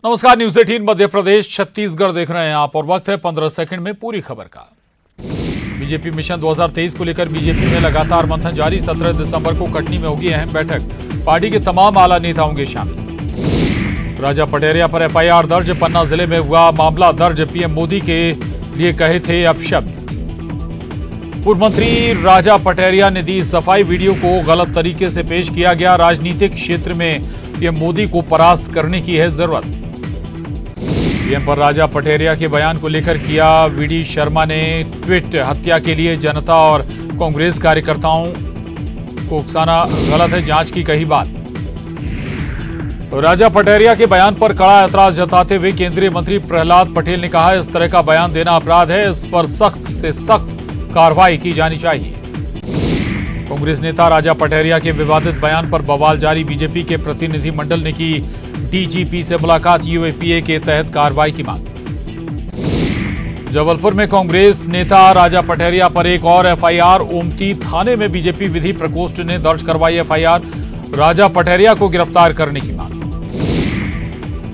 नमस्कार, न्यूज 18 मध्य प्रदेश छत्तीसगढ़ देख रहे हैं आप और वक्त है 15 सेकंड में पूरी खबर का। बीजेपी मिशन 2023 को लेकर बीजेपी में लगातार मंथन जारी। 17 दिसंबर को कटनी में होगी अहम बैठक। पार्टी के तमाम आला नेता होंगे शामिल। राजा पटेरिया पर एफआईआर दर्ज। पन्ना जिले में हुआ मामला दर्ज। पीएम मोदी के लिए कहे थे अपशब्द। पूर्व मंत्री राजा पटेरिया ने दी सफाई। वीडियो को गलत तरीके से पेश किया गया। राजनीतिक क्षेत्र में पीएम मोदी को परास्त करने की है जरूरत। पीएम पर राजा पटेरिया के बयान को लेकर किया वीडी शर्मा ने ट्वीट। हत्या के लिए जनता और कांग्रेस कार्यकर्ताओं को उकसाना गलत है, जांच की कही बात। राजा पटेरिया के बयान पर कड़ा ऐतराज जताते हुए केंद्रीय मंत्री प्रहलाद पटेल ने कहा, इस तरह का बयान देना अपराध है, इस पर सख्त से सख्त कार्रवाई की जानी चाहिए। कांग्रेस नेता राजा पटेरिया के विवादित बयान पर बवाल जारी। बीजेपी के प्रतिनिधिमंडल ने की डीजीपी से मुलाकात। यूएपीए के तहत कार्रवाई की मांग। जबलपुर में कांग्रेस नेता राजा पटेरिया पर एक और एफआईआर। ओमती थाने में बीजेपी विधि प्रकोष्ठ ने दर्ज करवाई एफआईआर। राजा पटेरिया को गिरफ्तार करने की मांग।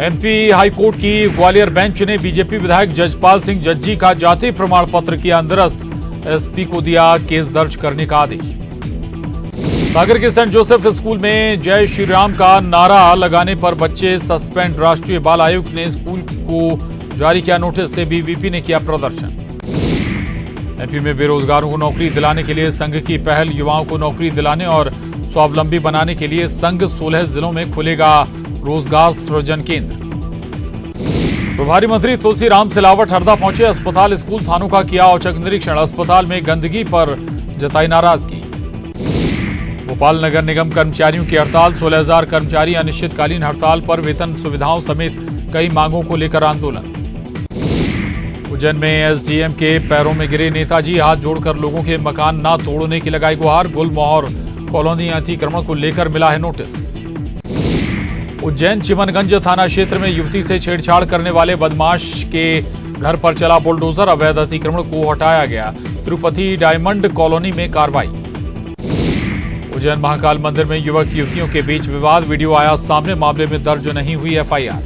एमपी हाईकोर्ट की ग्वालियर बेंच ने बीजेपी विधायक जजपाल सिंह जज्जी का जाति प्रमाण पत्र किया निरस्त। एसपी को दिया केस दर्ज करने का आदेश। सागर के सेंट जोसेफ स्कूल में जय श्री राम का नारा लगाने पर बच्चे सस्पेंड। राष्ट्रीय बाल आयोग ने स्कूल को जारी किया नोटिस। से बीवीपी ने किया प्रदर्शन। एमपी में बेरोजगारों को नौकरी दिलाने के लिए संघ की पहल। युवाओं को नौकरी दिलाने और स्वावलंबी बनाने के लिए संघ 16 जिलों में खुलेगा रोजगार सृजन केंद्र। प्रभारी मंत्री तुलसीराम सिलावट हरदा पहुंचे। अस्पताल, स्कूल, थानों का किया औचक निरीक्षण। अस्पताल में गंदगी पर जताई नाराजगी। भोपाल नगर निगम कर्मचारियों की हड़ताल। 16,000 कर्मचारी अनिश्चितकालीन हड़ताल पर। वेतन सुविधाओं समेत कई मांगों को लेकर आंदोलन। उज्जैन में एसडीएम के पैरों में गिरे नेताजी। हाथ जोड़कर लोगों के मकान न तोड़ने की लगाई गुहार। गुलमोहर कॉलोनी अतिक्रमण को लेकर मिला है नोटिस। उज्जैन चिमनगंज थाना क्षेत्र में युवती से छेड़छाड़ करने वाले बदमाश के घर पर चला बुलडोजर। अवैध अतिक्रमण को हटाया गया। तिरुपति डायमंड कॉलोनी में कार्रवाई। उज्जैन महाकाल मंदिर में युवक युवतियों के बीच विवाद। वीडियो आया सामने। मामले में दर्ज नहीं हुई एफआईआर।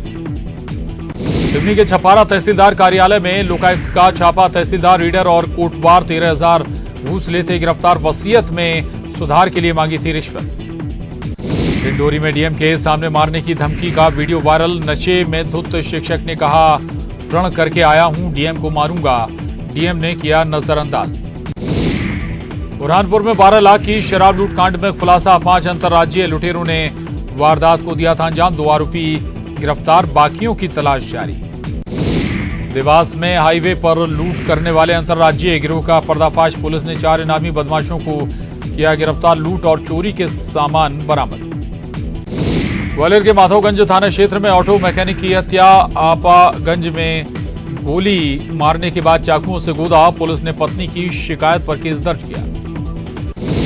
सिवनी के छपारा तहसीलदार कार्यालय में लोकायुक्त का छापा। तहसीलदार, रीडर और कोटवार 13,000 घूस लेते गिरफ्तार। वसीयत में सुधार के लिए मांगी थी रिश्वत। डिंडोरी में डीएम के सामने मारने की धमकी का वीडियो वायरल। नशे में धुत शिक्षक ने कहा, प्रण करके आया हूं, डीएम को मारूंगा। डीएम ने किया नजरअंदाज। बुरहानपुर में 12 लाख की शराब लूट कांड में खुलासा। 5 अंतर्राज्यीय लुटेरों ने वारदात को दिया था अंजाम। 2 आरोपी गिरफ्तार, बाकियों की तलाश जारी। देवास में हाईवे पर लूट करने वाले अंतर्राज्यीय गिरोह का पर्दाफाश। पुलिस ने 4 इनामी बदमाशों को किया गिरफ्तार। लूट और चोरी के सामान बरामद। ग्वालियर के माधवगंज थाना क्षेत्र में ऑटो मैकेनिक की हत्या। आपागंज में गोली मारने के बाद चाकुओं से गोदा। पुलिस ने पत्नी की शिकायत पर केस दर्ज किया।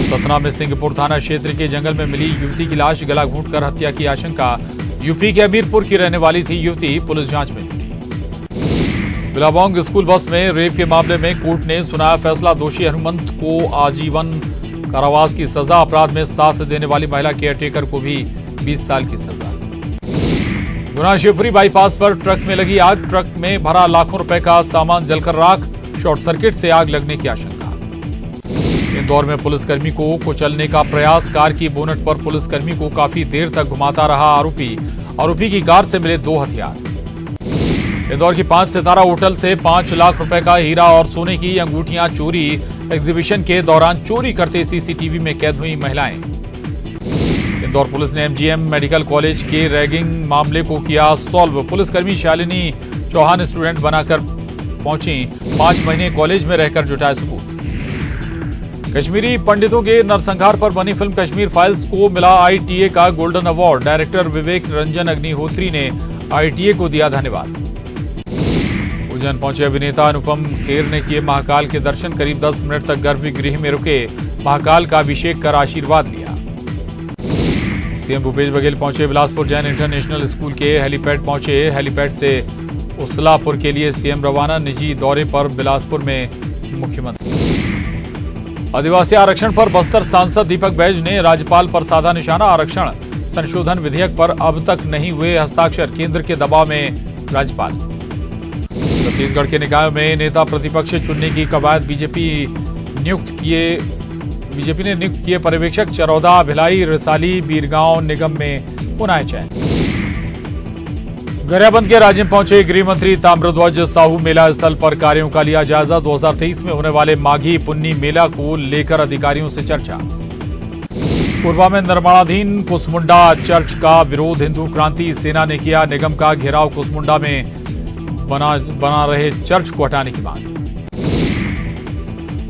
सतना में सिंहपुर थाना क्षेत्र के जंगल में मिली युवती की लाश। गला घोंटकर हत्या की आशंका। यूपी के अमीरपुर की रहने वाली थी युवती। पुलिस जांच में जुटी। बिलाबोंग स्कूल बस में रेप के मामले में कोर्ट ने सुनाया फैसला। दोषी हनुमंत को आजीवन कारावास की सजा। अपराध में साथ देने वाली महिला केयरटेकर को भी 20 साल की सजा। गुना शिवपुरी बाईपास पर ट्रक में लगी आग। ट्रक में भरा लाखों रुपए का सामान जलकर राख। शॉर्ट सर्किट से आग लगने की आशंका। इंदौर में पुलिसकर्मी को कुचलने का प्रयास। कार की बोनट पर पुलिसकर्मी को काफी देर तक घुमाता रहा आरोपी की कार से मिले 2 हथियार। इंदौर की 5 सितारा होटल से 5 लाख रुपए का हीरा और सोने की अंगूठियां चोरी। एग्जीबिशन के दौरान चोरी करते सीसीटीवी में कैद हुई महिलाएं। इंदौर पुलिस ने एमजीएम मेडिकल कॉलेज के रैगिंग मामले को किया सॉल्व। पुलिसकर्मी शालिनी चौहान स्टूडेंट बनाकर पहुंची। 5 महीने कॉलेज में रहकर जुटाए सबूत। कश्मीरी पंडितों के नरसंहार पर बनी फिल्म कश्मीर फाइल्स को मिला आईटीए का गोल्डन अवार्ड। डायरेक्टर विवेक रंजन अग्निहोत्री ने आईटीए को दिया धन्यवाद। उज्जैन पहुंचे अभिनेता अनुपम खेर ने किए महाकाल के दर्शन। करीब 10 मिनट तक गर्भगृह में रुके। महाकाल का अभिषेक कर आशीर्वाद लिया। सीएम भूपेश बघेल पहुंचे बिलासपुर जैन इंटरनेशनल स्कूल के हेलीपैड पहुंचे। हेलीपैड से उसलापुर के लिए सीएम रवाना। निजी दौरे पर बिलासपुर में मुख्यमंत्री। आदिवासी आरक्षण पर बस्तर सांसद दीपक बैज ने राज्यपाल पर साधा निशाना। आरक्षण संशोधन विधेयक पर अब तक नहीं हुए हस्ताक्षर, केंद्र के दबाव में राज्यपाल। छत्तीसगढ़ के निकायों में नेता प्रतिपक्ष चुनने की कवायद, बीजेपी ने नियुक्त किए पर्यवेक्षक, चरौदा, भिलाई, रिसाली, बीरगांव निगम में पुनः चयन। गरियाबंद के राज्य में पहुंचे गृह मंत्री ताम्रध्वज साहू, मेला स्थल पर कार्यों का लिया जायजा। 2023 में होने वाले माघी पुन्नी मेला को लेकर अधिकारियों से चर्चा। कोरबा में निर्माणाधीन कुसमुंडा चर्च का विरोध, हिंदू क्रांति सेना ने किया निगम का घेराव, कुसमुंडा में बना रहे चर्च को हटाने की मांग।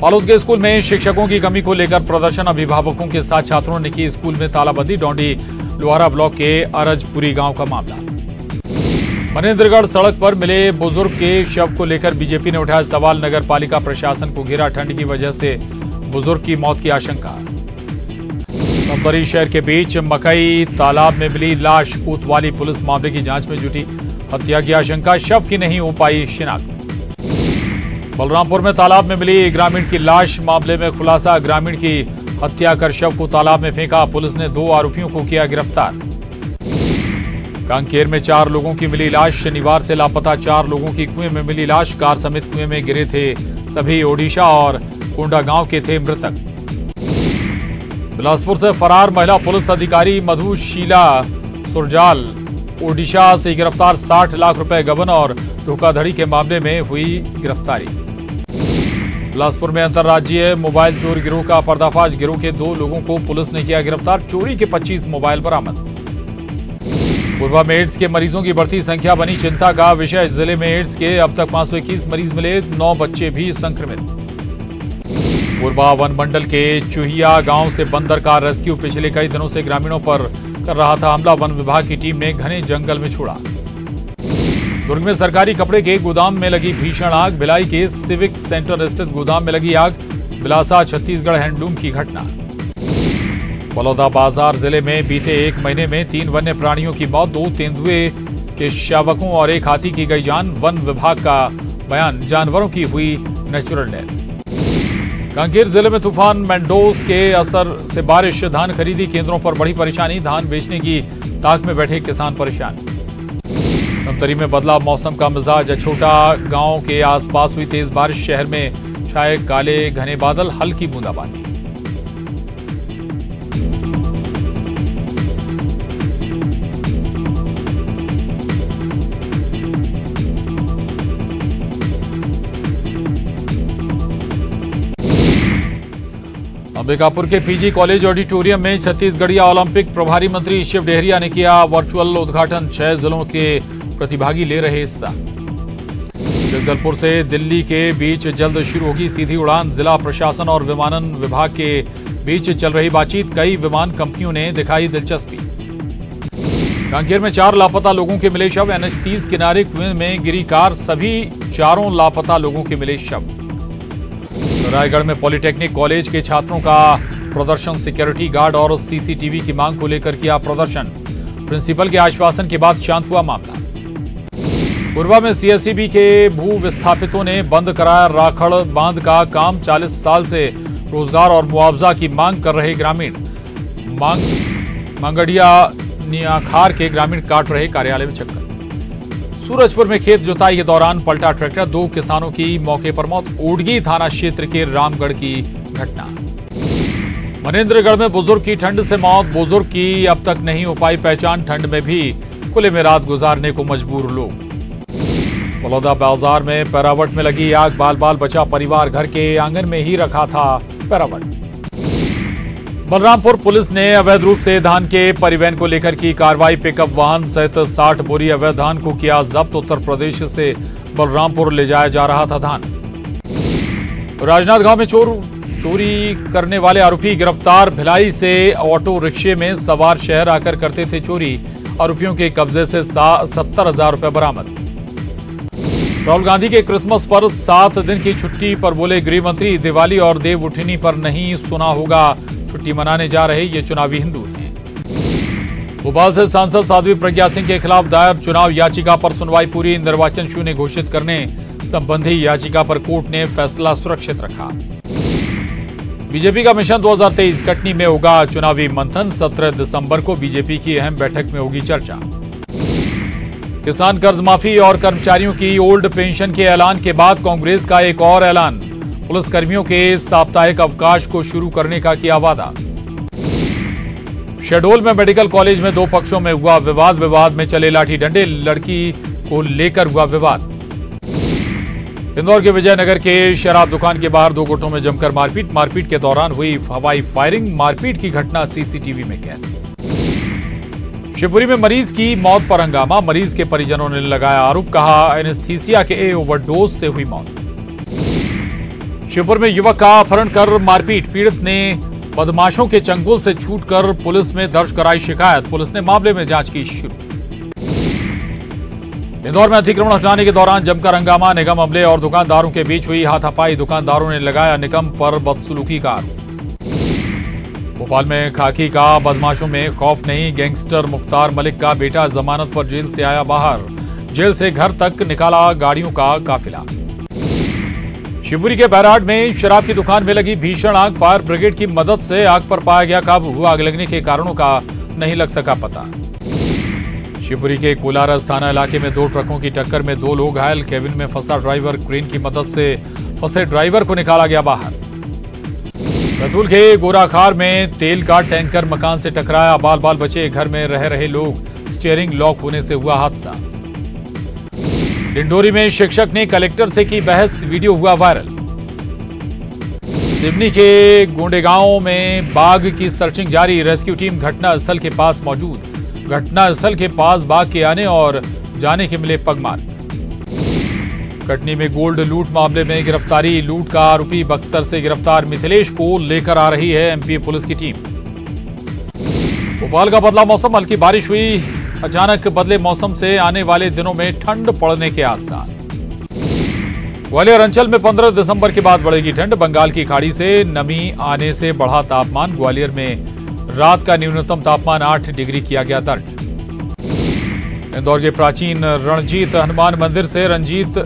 बालोद के स्कूल में शिक्षकों की कमी को लेकर प्रदर्शन, अभिभावकों के साथ छात्रों ने की स्कूल में तालाबंदी। डोंडी लोहारा ब्लॉक के अरजपुरी गांव का मामला। मनेन्द्रगढ़ सड़क पर मिले बुजुर्ग के शव को लेकर बीजेपी ने उठाया सवाल, नगर पालिका प्रशासन को घेरा, ठंड की वजह से बुजुर्ग की मौत की आशंका। धमतरी शहर के बीच मकई तालाब में मिली लाश, कोतवाली पुलिस मामले की जांच में जुटी, हत्या की आशंका, शव की नहीं हो पाई शिनाख्त। बलरामपुर में तालाब में मिली ग्रामीण की लाश, मामले में खुलासा, ग्रामीण की हत्या कर शव को तालाब में फेंका, पुलिस ने 2 आरोपियों को किया गिरफ्तार। कांकेर में 4 लोगों की मिली लाश, शनिवार से लापता 4 लोगों की कुएं में मिली लाश, कार समेत कुएं में गिरे थे सभी ओडिशा और कोंडा गांव के थे मृतक। बिलासपुर से फरार महिला पुलिस अधिकारी मधुशीला सुरजाल ओडिशा से गिरफ्तार, 60 लाख रुपए गबन और धोखाधड़ी के मामले में हुई गिरफ्तारी। बिलासपुर में अंतर्राज्यीय मोबाइल चोर गिरोह का पर्दाफाश, गिरोह के 2 लोगों को पुलिस ने किया गिरफ्तार, चोरी के 25 मोबाइल बरामद। कोरबा में एड्स के मरीजों की बढ़ती संख्या बनी चिंता का विषय, जिले में एड्स के अब तक 521 मरीज मिले, 9 बच्चे भी संक्रमित। कोरबा वन मंडल के चुहिया गांव से बंदर का रेस्क्यू, पिछले कई दिनों से ग्रामीणों पर कर रहा था हमला, वन विभाग की टीम ने घने जंगल में छोड़ा। दुर्ग में सरकारी कपड़े के गोदाम में लगी भीषण आग, भिलाई के सिविक सेंटर स्थित गोदाम में लगी आग, बिलासा छत्तीसगढ़ हैंडलूम की घटना। बलौदा बाजार जिले में बीते 1 महीने में 3 वन्य प्राणियों की मौत, 2 तेंदुए के शावकों और 1 हाथी की गई जान, वन विभाग का बयान, जानवरों की हुई नेचुरल डेथ। कांकेर जिले में तूफान मैंडोस के असर से बारिश, धान खरीदी केंद्रों पर बड़ी परेशानी, धान बेचने की ताक में बैठे किसान परेशान। धमतरी में बदला मौसम का मिजाज, छोटा गांव के आसपास हुई तेज बारिश, शहर में छाए काले घने बादल, हल्की बूंदाबांदी। अंबिकापुर के पीजी कॉलेज ऑडिटोरियम में छत्तीसगढ़िया ओलंपिक प्रभारी मंत्री शिव डेहरिया ने किया वर्चुअल उद्घाटन, 6 जिलों के प्रतिभागी ले रहे हिस्सा। जगदलपुर से दिल्ली के बीच जल्द शुरू होगी सीधी उड़ान, जिला प्रशासन और विमानन विभाग के बीच चल रही बातचीत, कई विमान कंपनियों ने दिखाई दिलचस्पी। कांकेर में 4 लापता लोगों के मिले शव, NH30 किनारे कुएं में गिरी कार, सभी 4 लापता लोगों के मिले शव। रायगढ़ में पॉलिटेक्निक कॉलेज के छात्रों का प्रदर्शन, सिक्योरिटी गार्ड और सीसीटीवी की मांग को लेकर किया प्रदर्शन, प्रिंसिपल के आश्वासन के बाद शांत हुआ मामला। कोरबा में सीएसईबी के भू विस्थापितों ने बंद कराया राखड़ बांध का काम, 40 साल से रोजगार और मुआवजा की मांग कर रहे ग्रामीण। मांगड़िया नियाखार के ग्रामीण काट रहे कार्यालय में चक्कर। सूरजपुर में खेत जुताई के दौरान पलटा ट्रैक्टर, 2 किसानों की मौके पर मौत। ओडगी थाना क्षेत्र के रामगढ़ की घटना। मनेन्द्रगढ़ में बुजुर्ग की ठंड से मौत, बुजुर्ग की अब तक नहीं हो पाई पहचान, ठंड में भी खुले में रात गुजारने को मजबूर लोग। बलौदा बाजार में पैरावट में लगी आग, बाल बाल बचा परिवार, घर के आंगन में ही रखा था पैरावट। बलरामपुर पुलिस ने अवैध रूप से धान के परिवहन को लेकर की कार्रवाई, पिकअप वाहन सहित 60 बोरी अवैध धान को किया जब्त। उत्तर प्रदेश से बलरामपुर ले जाया जा रहा था धान। राजनांदगांव में चोरी करने वाले आरोपी गिरफ्तार, भिलाई से ऑटो रिक्शे में सवार शहर आकर करते थे चोरी, आरोपियों के कब्जे से 70,000 रुपए बरामद। राहुल गांधी के क्रिसमस पर 7 दिन की छुट्टी पर बोले गृह मंत्री, दिवाली और देवउठनी पर नहीं सुना होगा, छुट्टी मनाने जा रहे ये चुनावी हिंदू हैं। भोपाल से सांसद साध्वी प्रज्ञा सिंह के खिलाफ दायर चुनाव याचिका पर सुनवाई पूरी, निर्वाचन शून्य घोषित करने संबंधी याचिका पर कोर्ट ने फैसला सुरक्षित रखा। बीजेपी का मिशन 2023 कटनी में होगा चुनावी मंथन। 17 दिसंबर को बीजेपी की अहम बैठक में होगी चर्चा। किसान कर्ज माफी और कर्मचारियों की ओल्ड पेंशन के ऐलान के बाद कांग्रेस का एक और ऐलान। पुलिसकर्मियों के साप्ताहिक अवकाश को शुरू करने का किया वादा। शहडोल में मेडिकल कॉलेज में दो पक्षों में हुआ विवाद। विवाद में चले लाठी डंडे। लड़की को लेकर हुआ विवाद। इंदौर के विजयनगर के शराब दुकान के बाहर दो गुटों में जमकर मारपीट। मारपीट के दौरान हुई हवाई फायरिंग। मारपीट की घटना सीसीटीवी में कैद। शिवपुरी में मरीज की मौत पर हंगामा। मरीज के परिजनों ने लगाया आरोप। कहा एनेस्थीसिया के ओवरडोज से हुई मौत। शिवपुर में युवक का अपहरण कर मारपीट। पीड़ित ने बदमाशों के चंगुल से छूटकर पुलिस में दर्ज कराई शिकायत। पुलिस ने मामले में जांच की शुरू। इंदौर में अतिक्रमण हटाने के दौरान जमकर हंगामा। निगम अमले और दुकानदारों के बीच हुई हाथापाई। दुकानदारों ने लगाया निगम पर बदसलूकी का आरोप। भोपाल में खाकी का बदमाशों में खौफ नहीं। गैंगस्टर मुख्तार मलिक का बेटा जमानत पर जेल से आया बाहर। जेल से घर तक निकाला गाड़ियों का काफिला। शिवपुरी के बैराड में शराब की दुकान में लगी भीषण आग। फायर ब्रिगेड की मदद से आग पर पाया गया काबू। आग लगने के कारणों का नहीं लग सका पता। शिवपुरी के कोलारस थाना इलाके में दो ट्रकों की टक्कर में दो लोग घायल। केबिन में फंसा ड्राइवर। क्रेन की मदद से फंसे ड्राइवर को निकाला गया बाहर। बैतूल के गोराखार में तेल का टैंकर मकान से टकराया। बाल बाल बचे। घर में रह रहे लोग। स्टीयरिंग लॉक होने से हुआ हादसा। डिंडोरी में शिक्षक ने कलेक्टर से की बहस। वीडियो हुआ वायरल। सिवनी के गोंडेगांव में बाघ की सर्चिंग जारी। रेस्क्यू टीम घटनास्थल के पास मौजूद। घटनास्थल के पास बाघ के आने और जाने के मिले पगमार्क। कटनी में गोल्ड लूट मामले में गिरफ्तारी। लूट का आरोपी बक्सर से गिरफ्तार। मिथिलेश को लेकर आ रही है एमपी पुलिस की टीम। भोपाल का बदला मौसम। हल्की बारिश हुई। अचानक बदले मौसम से आने वाले दिनों में ठंड पड़ने के आसार। ग्वालियर अंचल में 15 दिसंबर के बाद बढ़ेगी ठंड। बंगाल की खाड़ी से नमी आने से बढ़ा तापमान। ग्वालियर में रात का न्यूनतम तापमान 8 डिग्री किया गया दर्ज। इंदौर के प्राचीन रणजीत हनुमान मंदिर से रंजीत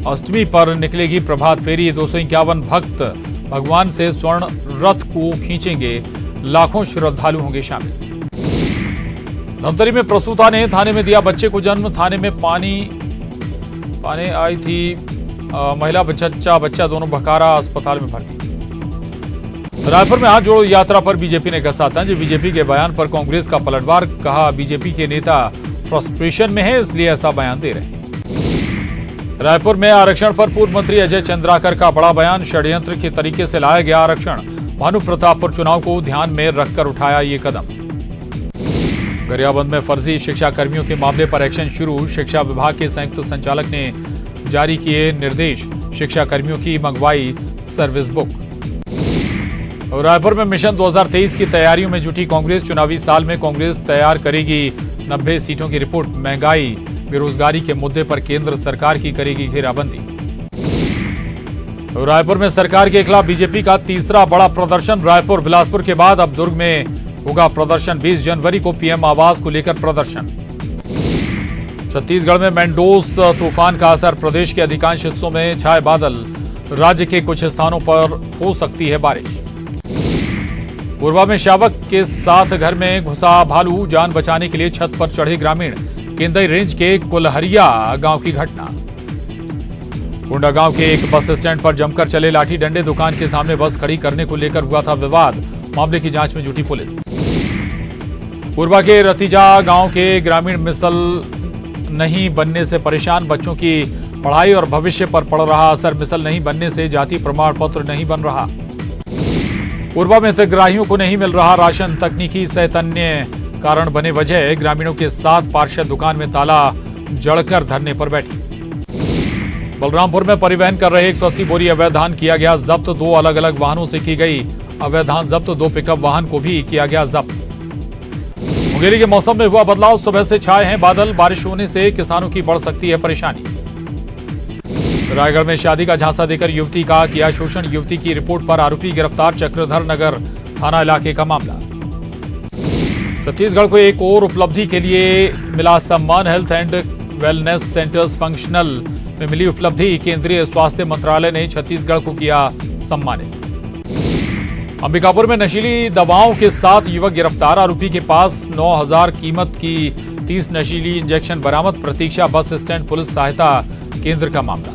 अष्टमी पर निकलेगी प्रभात फेरी। 251 भक्त भगवान से स्वर्ण रथ को खींचेंगे। लाखों श्रद्धालु होंगे शामिल। धमतरी में प्रसूता ने थाने में दिया बच्चे को जन्म। थाने में पाने आई थी महिला। बच्चा दोनों भखारा अस्पताल में भर्ती। रायपुर में हाथ जोड़ो यात्रा पर बीजेपी ने कसा तंज। बीजेपी के बयान पर कांग्रेस का पलटवार। कहा बीजेपी के नेता फ्रस्ट्रेशन में है इसलिए ऐसा बयान दे रहे हैं। रायपुर में आरक्षण पर पूर्व मंत्री अजय चंद्राकर का बड़ा बयान। षड्यंत्र के तरीके से लाया गया आरक्षण। भानु प्रतापपुर चुनाव को ध्यान में रखकर उठाया ये कदम। गरियाबंद में फर्जी शिक्षा कर्मियों के मामले पर एक्शन शुरू। शिक्षा विभाग के संयुक्त संचालक ने जारी किए निर्देश। शिक्षा कर्मियों की मंगवाई सर्विस बुक। और रायपुर में मिशन 2023 की तैयारियों में जुटी कांग्रेस। चुनावी साल में कांग्रेस तैयार करेगी 90 सीटों की रिपोर्ट। महंगाई बेरोजगारी के मुद्दे पर केंद्र सरकार की करेगी घेराबंदी। और रायपुर में सरकार के खिलाफ बीजेपी का तीसरा बड़ा प्रदर्शन। रायपुर बिलासपुर के बाद अब दुर्ग में होगा प्रदर्शन। 20 जनवरी को पीएम आवास को लेकर प्रदर्शन। छत्तीसगढ़ में मैंडोस तूफान का असर। प्रदेश के अधिकांश हिस्सों में छाए बादल। राज्य के कुछ स्थानों पर हो सकती है बारिश। पूर्वा में शावक के साथ घर में घुसा भालू। जान बचाने के लिए छत पर चढ़े ग्रामीण। केंदई रेंज के कुलहरिया गांव की घटना। कुंडा गांव के एक बस स्टैंड पर जमकर चले लाठी डंडे। दुकान के सामने बस खड़ी करने को लेकर हुआ था विवाद। मामले की जांच में जुटी पुलिस। पूर्वा के रतीजा गांव के ग्रामीण मिसल नहीं बनने से परेशान। बच्चों की पढ़ाई और भविष्य पर पड़ रहा असर। मिसल नहीं बनने से जाति प्रमाण पत्र नहीं बन रहा। पूर्वा में हितग्राहियों को नहीं मिल रहा राशन। तकनीकी सैतन्य कारण बने वजह। ग्रामीणों के साथ पार्षद दुकान में ताला जड़कर धरने पर बैठी। बलरामपुर में परिवहन कर रहे 180 बोरी अवैध धान किया गया जब्त। 2 अलग अलग वाहनों से की गई अवैध धान जब्त। 2 पिकअप वाहन को भी किया गया जब्त। मुंगेली के मौसम में हुआ बदलाव। सुबह से छाए हैं बादल। बारिश होने से किसानों की बढ़ सकती है परेशानी। रायगढ़ में शादी का झांसा देकर युवती का किया शोषण। युवती की रिपोर्ट पर आरोपी गिरफ्तार। चक्रधर नगर थाना इलाके का मामला। छत्तीसगढ़ को एक और उपलब्धि के लिए मिला सम्मान। Health and wellness centres functional में मिली उपलब्धि। केंद्रीय स्वास्थ्य मंत्रालय ने छत्तीसगढ़ को किया सम्मानित। अंबिकापुर में नशीली दवाओं के साथ युवक गिरफ्तार। आरोपी के पास 9,000 कीमत की 30 नशीली इंजेक्शन बरामद। प्रतीक्षा बस स्टैंड पुलिस सहायता केंद्र का मामला।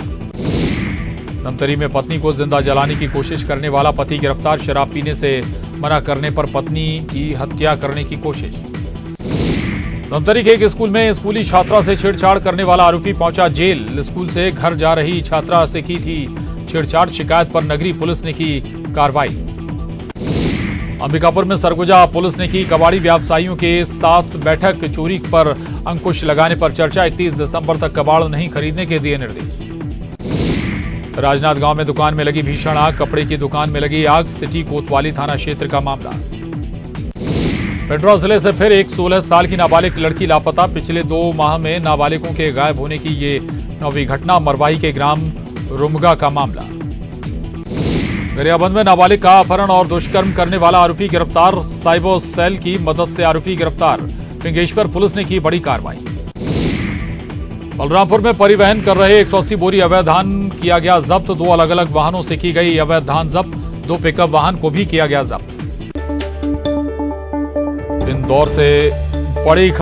धमतरी में पत्नी को जिंदा जलाने की कोशिश करने वाला पति गिरफ्तार। शराब पीने से मना करने पर पत्नी की हत्या करने की कोशिश। धमतरी के एक स्कूल में स्कूली छात्रा से छेड़छाड़ करने वाला आरोपी पहुंचा जेल। स्कूल से घर जा रही छात्रा से की थी छेड़छाड़। शिकायत पर नगरी पुलिस ने की कार्रवाई। अंबिकापुर में सरगुजा पुलिस ने की कबाड़ी व्यवसायियों के साथ बैठक। चोरी पर अंकुश लगाने पर चर्चा। 31 दिसंबर तक कबाड़ नहीं खरीदने के दिए निर्देश। राजनांदगांव में दुकान में लगी भीषण आग। कपड़े की दुकान में लगी आग। सिटी कोतवाली थाना क्षेत्र का मामला। पेंड्रा जिले से फिर एक 16 साल की नाबालिग लड़की लापता। पिछले 2 माह में नाबालिगों के गायब होने की ये 9वीं घटना। मरवाही के ग्राम रुमगा का मामला। गरियाबंद में नाबालिग का अपहरण और दुष्कर्म करने वाला आरोपी गिरफ्तार। साइबर सेल की मदद से आरोपी गिरफ्तार। फिंगेश्वर पुलिस ने की बड़ी कार्रवाई। बलरामपुर में परिवहन कर रहे 180 बोरी अवैध धान किया गया जब्त। 2 अलग अलग वाहनों से की गई अवैध धान जब्त। 2 पिकअप वाहन को भी किया गया जब्त। इंदौर से बड़ी